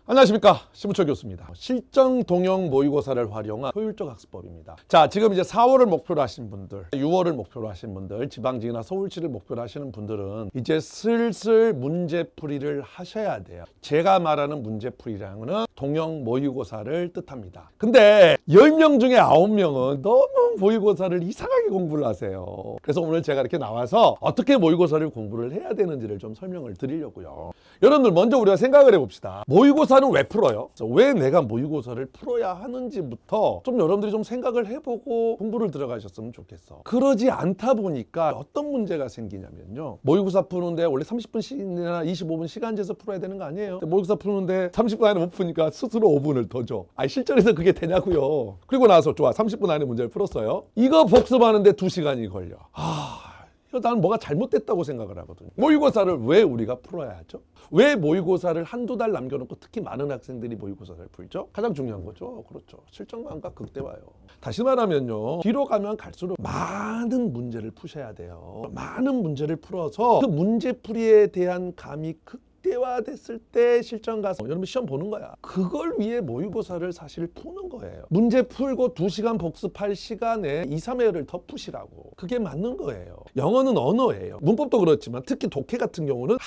안녕하십니까, 심우철 교수입니다. 실전 동형 모의고사를 활용한 효율적 학습법입니다. 자, 지금 이제 4월을 목표로 하신 분들, 6월을 목표로 하신 분들, 지방직이나 서울시를 목표로 하시는 분들은 이제 슬슬 문제풀이를 하셔야 돼요. 제가 말하는 문제풀이라는 거는 동형 모의고사를 뜻합니다. 근데 10명 중에 9명은 너무 모의고사를 이상하게 공부를 하세요. 그래서 오늘 제가 이렇게 나와서 어떻게 모의고사를 공부를 해야 되는지를 좀 설명을 드리려고요. 여러분들 먼저 우리가 생각을 해봅시다. 모의고사는 왜 풀어요? 왜 내가 모의고사를 풀어야 하는지부터 좀 여러분들이 좀 생각을 해보고 공부를 들어가셨으면 좋겠어. 그러지 않다 보니까 어떤 문제가 생기냐면요, 모의고사 푸는데 원래 30분이나 25분 시간 재서 풀어야 되는 거 아니에요? 모의고사 푸는데 30분 안에 못 푸니까 스스로 5분을 더 줘. 아니, 실전에서 그게 되냐고요. 그리고 나서 좋아, 30분 안에 문제를 풀었어요. 이거 복습하는데 2시간이 걸려. 나는 뭐가 잘못됐다고 생각을 하거든요. 모의고사를 왜 우리가 풀어야 하죠? 왜 모의고사를 한두 달 남겨놓고 특히 많은 학생들이 모의고사를 풀죠? 가장 중요한 거죠. 그렇죠. 실전 감각 극대화요. 다시 말하면요, 뒤로 가면 갈수록 많은 문제를 푸셔야 돼요. 많은 문제를 풀어서 그 문제풀이에 대한 감이 극대화됐을 때 실전 가서 여러분 시험 보는 거야. 그걸 위해 모의고사를 사실 푸는 거예요. 문제 풀고 2시간 복습할 시간에 2, 3회를 더 푸시라고. 그게 맞는 거예요. 영어는 언어예요. 문법도 그렇지만 특히 독해 같은 경우는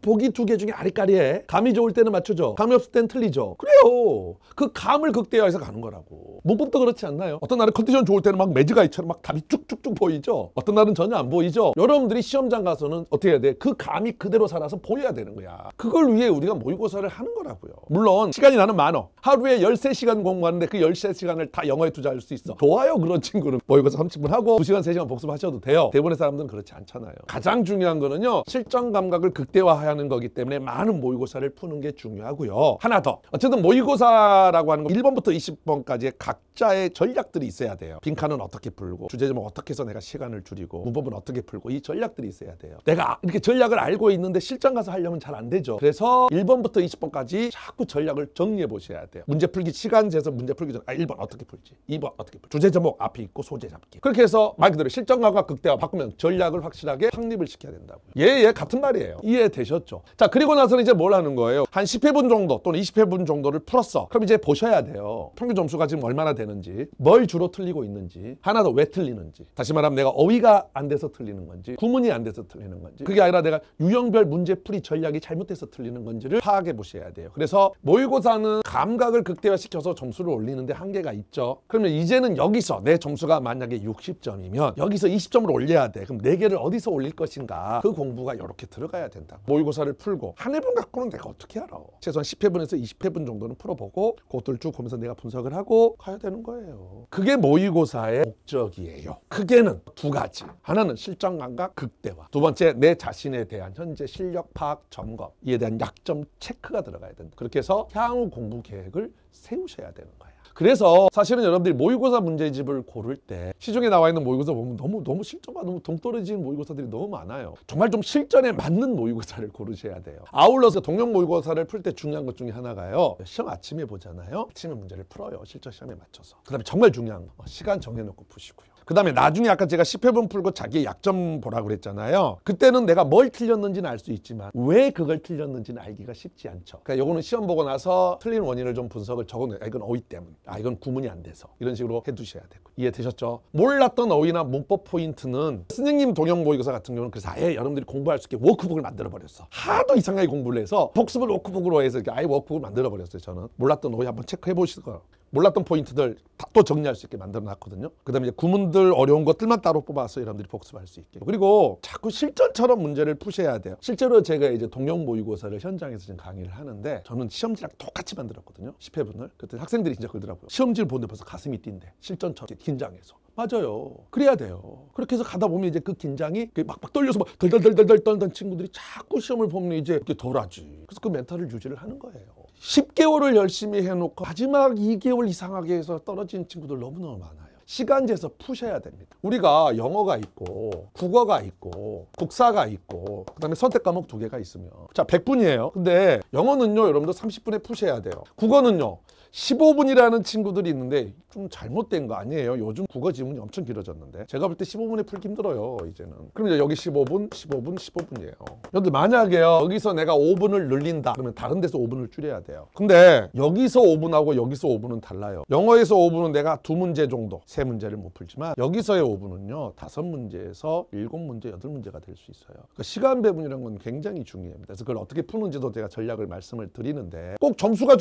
보기 2개 중에 아리까리해. 감이 좋을 때는 맞추죠. 감이 없을 때는 틀리죠. 그래요. 그 감을 극대화해서 가는 거라고. 문법도 그렇지 않나요? 어떤 날은 컨디션 좋을 때는 막 매직아이처럼 막 답이 쭉쭉쭉 보이죠. 어떤 날은 전혀 안 보이죠. 여러분들이 시험장 가서는 어떻게 해야 돼? 그 감이 그대로 살아서 보여야 되는 거야. 그걸 위해 우리가 모의고사를 하는 거라고요. 물론 시간이 나는 많어. 하루에 13시간 공부하는데 그 13시간을 다 영어에 투자할 수 있어. 좋아요. 그런 친구는 모의고사 30분 하고 2시간, 3시간 복습하셔도 돼요. 대부분의 사람들은 그렇지 않잖아요. 가장 중요한 거는요, 실전 감각을 극대화하는 거기 때문에 많은 모의고사를 푸는 게 중요하고요. 하나 더. 어쨌든 모의고사라고 하는 거 1번부터 20번까지의 각자의 전략들이 있어야 돼요. 빈칸은 어떻게 풀고, 주제 제목 어떻게 해서 내가 시간을 줄이고, 문법은 어떻게 풀고, 이 전략들이 있어야 돼요. 내가 이렇게 전략을 알고 있는데 실전 가서 하려면 잘 안 되죠. 그래서 1번부터 20번까지 자꾸 전략을 정리해 보셔야 돼요. 문제 풀기 시간 재서 문제 풀기 전에 1번 어떻게 풀지, 2번 어떻게 풀지, 주제 제목 앞에 있고 소재 잡기. 그렇게 해서 말 그대로 실전 감각 극대화 바꾸면 전략을 확실하게 확립을 시켜야 된다고요. 예, 같은 말이에요. 이해되셨죠? 자, 그리고 나서는 이제 뭘 하는 거예요? 한 10회분 정도 또는 20회분 정도를 풀었어. 그럼 이제 보셔야 돼요. 평균 점수가 지금 얼마나 되는지, 뭘 주로 틀리고 있는지, 하나 더 왜 틀리는지. 다시 말하면 내가 어휘가 안 돼서 틀리는 건지, 구문이 안 돼서 틀리는 건지, 그게 아니라 내가 유형별 문제풀이 전략이 잘못돼서 틀리는 건지를 파악해 보셔야 돼요. 그래서 모의고사는 감각을 극대화시켜서 점수를 올리는데 한계가 있죠. 그러면 이제는 여기서 내 점수가 만약에 60점이면 여기서 20점을 올려야 돼. 그럼 4개를 어디서 올릴 것인가? 그 공부가 이렇게 들어가야 된다. 모의고사를 풀고 한 회분 갖고는 내가 어떻게 알아? 최소한 10회분에서 20회분 정도는 풀어보고 그것들을 쭉 보면서 내가 분석을 하고 가야 되는 거예요. 그게 모의고사의 목적이에요. 크게는 2가지. 하나는 실전 감각 극대화. 2번째, 내 자신에 대한 현재 실력 파악 점검. 이에 대한 약점 체크가 들어가야 된다. 그렇게 해서 향후 공부 계획을 세우셔야 되는 거예요. 그래서 사실은 여러분들이 모의고사 문제집을 고를 때 시중에 나와 있는 모의고사 보면 너무 실전과 너무 동떨어지는 모의고사들이 너무 많아요. 정말 좀 실전에 맞는 모의고사를 고르셔야 돼요. 아울러서 동형 모의고사를 풀 때 중요한 것 중에 하나가요, 시험 아침에 보잖아요. 아침에 문제를 풀어요. 실전 시험에 맞춰서. 그 다음에 정말 중요한 거, 시간 정해놓고 푸시고요. 그 다음에 나중에 아까 제가 10회분 풀고 자기의 약점 보라고 그랬잖아요. 그때는 내가 뭘 틀렸는지는 알 수 있지만 왜 그걸 틀렸는지는 알기가 쉽지 않죠. 그러니까 요거는 시험 보고 나서 틀린 원인을 좀 분석을 적어놓어요. 이건 어휘 때문, 이건 구문이 안 돼서, 이런 식으로 해두셔야 되고. 이해되셨죠? 몰랐던 어휘나 문법 포인트는 선생님 동형 모의고사 같은 경우는 그래서 아예 여러분들이 공부할 수 있게 워크북을 만들어버렸어. 하도 이상하게 공부를 해서 복습을 워크북으로 해서 아예 워크북을 만들어버렸어요. 저는 몰랐던 어휘 한번 체크해 보시고 몰랐던 포인트들 다 또 정리할 수 있게 만들어 놨거든요. 그 다음에 이제 구문들 어려운 것들만 따로 뽑아서 여러분들이 복습할 수 있게. 그리고 자꾸 실전처럼 문제를 푸셔야 돼요. 실제로 제가 이제 동형 모의고사를 현장에서 지금 강의를 하는데 저는 시험지랑 똑같이 만들었거든요. 10회분을. 그때 학생들이 진짜 그러더라고요. 시험지를 보는데 벌써 가슴이 뛴대. 실전처럼 긴장해서. 맞아요. 그래야 돼요. 그렇게 해서 가다 보면 이제 그 긴장이 막 떨려서 막 덜덜덜덜 떨던 친구들이 자꾸 시험을 보면 이제 이렇게 덜하지. 그래서 그 멘탈을 유지를 하는 거예요. 10개월을 열심히 해놓고 마지막 2개월 이상하게 해서 떨어진 친구들 너무너무 많아요. 시간 재서 푸셔야 됩니다. 우리가 영어가 있고 국어가 있고 국사가 있고 그다음에 선택 과목 2개가 있으면 자 100분이에요. 근데 영어는요 여러분들 30분에 푸셔야 돼요. 국어는요 15분이라는 친구들이 있는데 좀 잘못된 거 아니에요? 요즘 국어 지문이 엄청 길어졌는데 제가 볼 때 15분에 풀기 힘들어요 이제는. 그럼 이제 여기 15분, 15분, 15분이에요. 여러분들 만약에요 여기서 내가 5분을 늘린다 그러면 다른 데서 5분을 줄여야 돼요. 근데 여기서 5분하고 여기서 5분은 달라요. 영어에서 5분은 내가 2문제 정도, 3문제를 못 풀지만 여기서의 5분은요 5문제에서 7문제, 8문제가 될 수 있어요. 그러니까 시간 배분이라는 건 굉장히 중요합니다. 그래서 그걸 어떻게 푸는지도 제가 전략을 말씀을 드리는데 꼭 점수가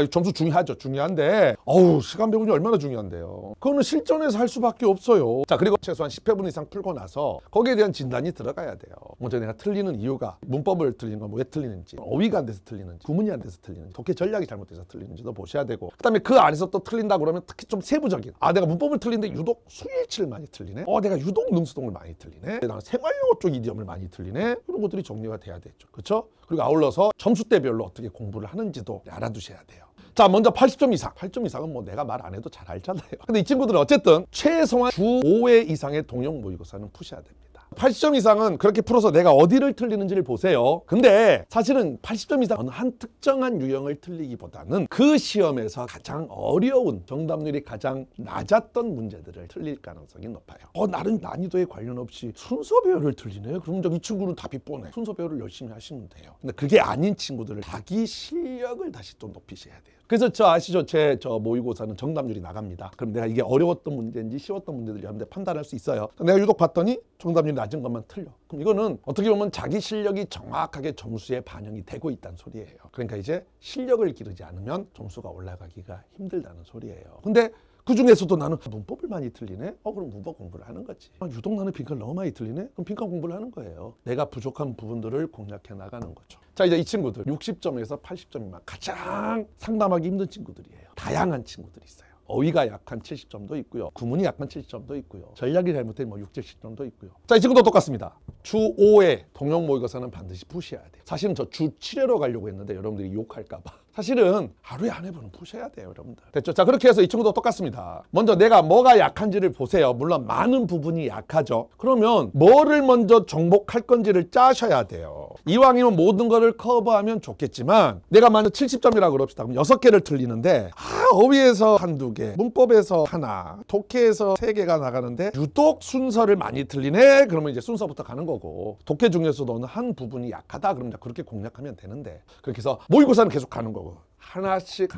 점수 중요하죠. 중요한데 시간 배분이 얼마나 중요한데요. 그거는 실전에서 할 수밖에 없어요. 자, 그리고 최소한 10회분 이상 풀고 나서 거기에 대한 진단이 들어가야 돼요. 먼저 내가 틀리는 이유가 문법을 틀리는 건 왜 틀리는지, 어휘가 안 돼서 틀리는지, 구문이 안 돼서 틀리는지, 독해 전략이 잘못돼서 틀리는지도 보셔야 되고, 그다음에 그 안에서 또 틀린다 그러면 특히 좀 세부적인, 내가 문법을 틀리는데 유독 수일치를 많이 틀리네, 내가 유독 능수동을 많이 틀리네, 나는 생활용어 쪽 이디엄을 많이 틀리네, 이런 것들이 정리가 돼야 되죠. 그렇죠? 그리고 아울러서 점수대별로 어떻게 공부를 하는지도 알아두셔야 돼요. 자, 먼저 80점 이상. 80점 이상은 뭐 내가 말 안 해도 잘 알잖아요. 근데 이 친구들은 어쨌든 최소한 주 5회 이상의 동형 모의고사는 푸셔야 됩니다. 80점 이상은 그렇게 풀어서 내가 어디를 틀리는지를 보세요. 근데 사실은 80점 이상 어느 한 특정한 유형을 틀리기보다는 그 시험에서 가장 어려운, 정답률이 가장 낮았던 문제들을 틀릴 가능성이 높아요. 나는 난이도에 관련 없이 순서 배열을 틀리네. 그럼 이 친구는 답이 뻔해. 순서 배열을 열심히 하시면 돼요. 근데 그게 아닌 친구들을 자기 실력을 다시 좀 높이셔야 돼요. 그래서 아시죠? 제 모의고사는 정답률이 나갑니다. 그럼 내가 이게 어려웠던 문제인지 쉬웠던 문제들 여러분들 판단할 수 있어요. 내가 유독 봤더니 정답률이 낮은 것만 틀려. 그럼 이거는 어떻게 보면 자기 실력이 정확하게 점수에 반영이 되고 있다는 소리예요. 그러니까 이제 실력을 기르지 않으면 점수가 올라가기가 힘들다는 소리예요. 근데 그 중에서도 나는 문법을 많이 틀리네? 그럼 문법 공부를 하는 거지. 유독 나는 빈칸을 너무 많이 틀리네? 그럼 빈칸 공부를 하는 거예요. 내가 부족한 부분들을 공략해 나가는 거죠. 자, 이제 이 친구들 60점에서 80점이면 가장 상담하기 힘든 친구들이에요. 다양한 친구들이 있어요. 어휘가 약한 70점도 있고요. 구문이 약한 70점도 있고요. 전략이 잘못된 60, 70점도 있고요. 자, 이 친구도 똑같습니다. 주 5회 동형 모의고사는 반드시 푸셔야 돼요. 사실은 저 주 7회로 가려고 했는데 여러분들이 욕할까 봐. 사실은 하루에 한 회분은 푸셔야 돼요, 여러분들. 됐죠? 자, 그렇게 해서 이 친구도 똑같습니다. 먼저 내가 뭐가 약한지를 보세요. 물론 많은 부분이 약하죠. 그러면 뭐를 먼저 정복할 건지를 짜셔야 돼요. 이왕이면 모든 거를 커버하면 좋겠지만 내가 만약 70점이라고 그럽시다. 그럼 6개를 틀리는데 어휘에서 한두 개, 문법에서 하나, 독해에서 3개가 나가는데 유독 순서를 많이 틀리네? 그러면 이제 순서부터 가는 거고, 독해 중에서도 어느 한 부분이 약하다 그러면 그렇게 공략하면 되는데, 그렇게 해서 모의고사는 계속 가는 거고 하나씩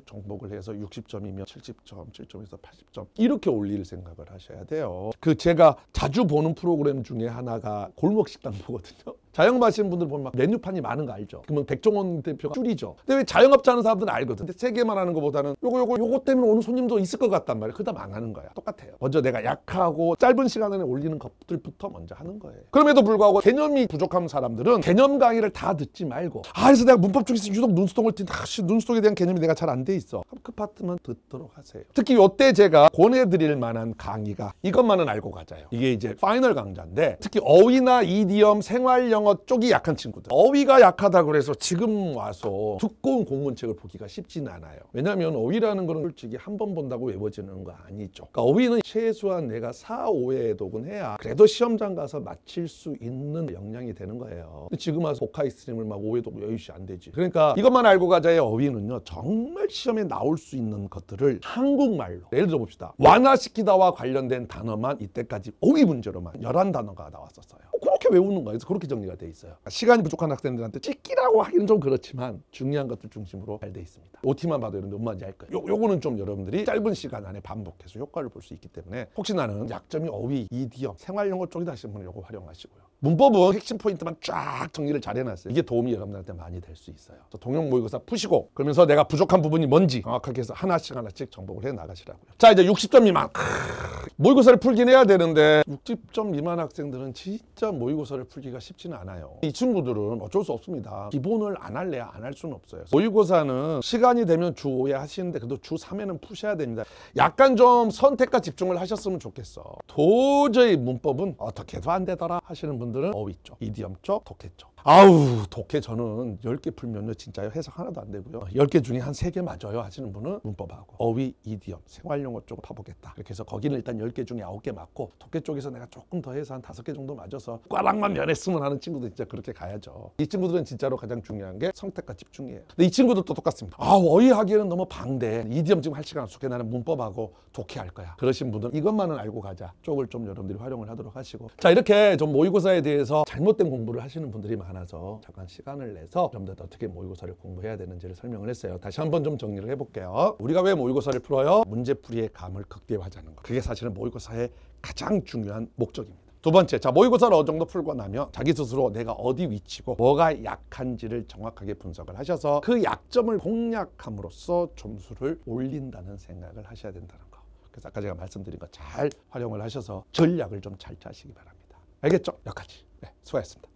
정복을 해서 60점이면 70점, 7점에서 80점 이렇게 올릴 생각을 하셔야 돼요. 제가 자주 보는 프로그램 중에 하나가 골목식당 보거든요. 자영업 하시는 분들 보면 막 메뉴판이 많은 거 알죠? 그러면 백종원 대표가 줄이죠. 근데 왜 자영업자 하는 사람들은 알거든. 근데 3개만 하는 것보다는 요거 때문에 오는 손님도 있을 것 같단 말이에요. 그러다 망하는 거야. 똑같아요. 먼저 내가 약하고 짧은 시간 안에 올리는 것들부터 먼저 하는 거예요. 그럼에도 불구하고 개념이 부족한 사람들은 개념 강의를 다 듣지 말고 그래서 내가 문법 중에서 유독 눈수동을 띈다. 눈수동에 대한 개념이 내가 잘 안 돼 있어. 그럼 그 파트만 듣도록 하세요. 특히 이때 제가 권해드릴 만한 강의가 이것만은 알고 가자요. 이게 이제 파이널 강좌인데 특히 어휘나 이디엄, 생활영어 쪽이 약한 친구들, 어휘가 약하다 그래서 지금 와서 두꺼운 공문책을 보기가 쉽지는 않아요. 왜냐하면 어휘라는 거는 솔직히 한 번 본다고 외워지는 거 아니죠. 그러니까 어휘는 최소한 내가 4, 5회 독은 해야 그래도 시험장 가서 맞힐 수 있는 역량이 되는 거예요. 근데 지금 와서 보카이 스트림을 막 5회 독 여유시 안 되지. 그러니까 이것만 알고 가자의 어휘는요, 정말 시험에 나올 수 있는 것들을 한국말로, 예를 들어 봅시다. 완화시키다와 관련된 단어만 이때까지 어휘 문제로만 11단어가 나왔었어요. 그렇게 외우는 거예요. 그래서 그렇게 정리가 돼 있어요. 시간이 부족한 학생들한테 찍기라고 하기는 좀 그렇지만 중요한 것들 중심으로 잘 돼 있습니다. OT만 봐도 여러분들 뭔 말인지 알 거예요. 요거는 좀 여러분들이 짧은 시간 안에 반복해서 효과를 볼 수 있기 때문에 혹시 나는 약점이 어휘, 이디엄, 생활용어 쪽이다 하시는 분은 요거 활용하시고요. 문법은 핵심 포인트만 쫙 정리를 잘 해놨어요. 이게 도움이 여러분들한테 많이 될 수 있어요. 동형 모의고사 푸시고 그러면서 내가 부족한 부분이 뭔지 정확하게 해서 하나씩 정복을 해 나가시라고요. 자, 이제 60점 미만. 모의고사를 풀긴 해야 되는데 60점 미만 학생들은 진짜 모의고사를 풀기가 쉽지는 않아요. 이 친구들은 어쩔 수 없습니다. 기본을 안 할래야 안 할 수는 없어요. 모의고사는 시간이 되면 주 5회 하시는데 그래도 주 3회는 푸셔야 됩니다. 약간 좀 선택과 집중을 하셨으면 좋겠어. 도저히 문법은 어떻게 해도 안 되더라 하시는 분들은 어휘 쪽, 이디엄 쪽, 독해 쪽 아우 독해 저는 10개 풀면요 진짜요 해석 하나도 안 되고요. 10개 중에 한 3개 맞아요 하시는 분은 문법하고 어휘, 이디엄, 생활용어 쪽을 파보겠다. 이렇게 해서 거기는 일단 10개 중에 9개 맞고 독해 쪽에서 내가 조금 더 해서 한 5개 정도 맞아서 꽈락만 면했으면 하는 친구들 진짜 그렇게 가야죠. 이 친구들은 진짜로 가장 중요한 게 성택과 집중이에요. 근데 이 친구들도 똑같습니다. 어휘하기에는 너무 방대. 이디엄 지금 할 시간 없게 나는 문법하고 독해할 거야. 그러신 분들은 이것만은 알고 가자 쪽을 좀 여러분들이 활용을 하도록 하시고, 자 이렇게 좀 모의고사에 대해서 잘못된 공부를 하시는 분들이 많아서 잠깐 시간을 내서 좀 더 어떻게 모의고사를 공부해야 되는지를 설명을 했어요. 다시 한번 좀 정리를 해볼게요. 우리가 왜 모의고사를 풀어요? 문제풀이의 감을 극대화하자는 거. 그게 사실은 모의고사의 가장 중요한 목적입니다. 두 번째, 자 모의고사를 어느 정도 풀고 나면 자기 스스로 내가 어디 위치고 뭐가 약한지를 정확하게 분석을 하셔서 그 약점을 공략함으로써 점수를 올린다는 생각을 하셔야 된다는 거. 그래서 아까 제가 말씀드린 거 잘 활용을 하셔서 전략을 좀 잘 짜시기 바랍니다. 알겠죠? 여기까지. 네, 수고하셨습니다.